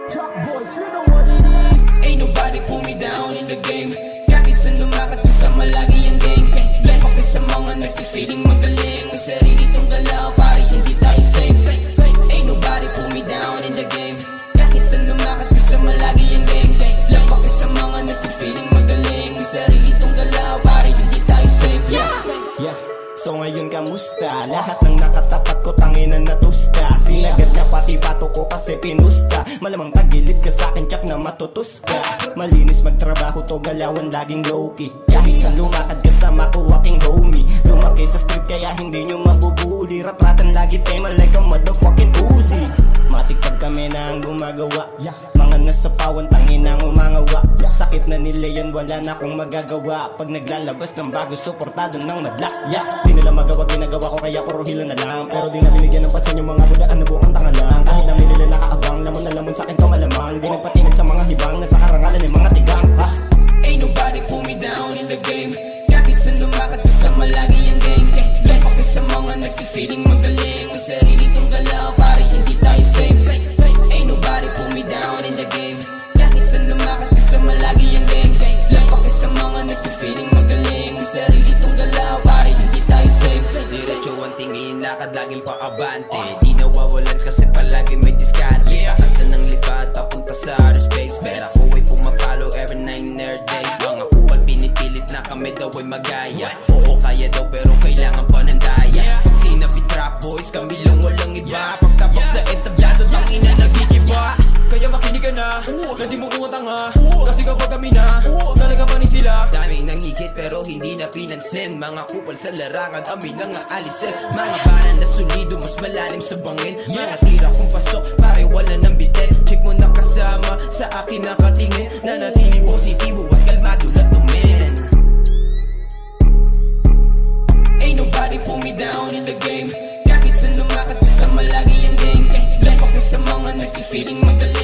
Truck boys, you know what it is. Ain't nobody pull me down in the game. Kahit saan lumakad kasama lagi ang gang. Lepak ka sa mga nagti-feeling magaling. May sarili tong galaw pare hindi tayo safe. Ain't nobody pull me down in the game. Kahit saan lumakad kasama lagi ang gang. Lepak ka sa mga nagti-feeling magaling. May sarili tong galaw pare hindi tayo safe. Yeah. So ngayon kamusta? Lahat ng nakatapat ko tanginan na tusta. Sinagad na pati pato ko kasi pinusta. Malamang tagilid ka sa'kin tsak na matutus ka. Malinis magtrabaho to galawan laging low-key. Kahit sa lumakad kasama ko aking homie. Lumaki sa street kaya hindi nyo mabubuli. Ratratan lagi tema like a motherfucking Uzi. Matik pag kami na ang gumagawa. Mga nasa pawan tangin ang umangawa. Sakit na nila yan wala na akong magagawa. Pag naglalabas ng bago suportado ng madla. Di nila magawa ginagawa ko kaya puro hilo na lang. Pero di na binigyan ng pansin yung mga budaan na buong tanga lang. Kahit na may nila nakaabang lamon na lamon sa'kin to malamang. Di nagpatinag sa mga hibang na sa karangalan ng mga tigang. Ain't nobody pull me down in the game. Kahit saan lumakad kasama lagi ang gang. Lepak ka sa mga nagti-feeling magaling. May sarili tong galaw pare hindi tayo safe. Ain't nobody pull me down in the game. Kahit saan lumakad kasama lagi ang gang. Lepak ka sa mga nagti-feeling magaling. May sarili tong galaw pare hindi tayo safe. Diretso ang tingin, lakad laging paabante. Di nawawalan kasi palagi may diskarte. Takas na ng lipat, papunta sa outer space. Pero ako ay pumapalo every night and every day. Mga kupal pinipilit na kami daw ay magaya. Oo kaya daw pero kailangan pa ng daya. Pag sinabi trap boys, kami lang walang iba. Pagtapak sa entablado, tangina nagigiba. Kaya makinig ka na, na di mo kumatanga. Kasi kapag kami na, talagang panis sila. Daming nangikit pero hindi na pinansin. Mga kupal sa larangan, amin na nga alisin. Mga bara na solido, mas malalim sa bangin. Mga tira kong pasok, pare wala nang bitin. Check mo na kasama, sa akin nakatingin. Nanatili positibo at kalmado lang tumin. Ain't nobody pull me down in the game. Kahit saan lumakad kasama lagi ang gang. Lepak ka sa mga nagti-feeling magaling.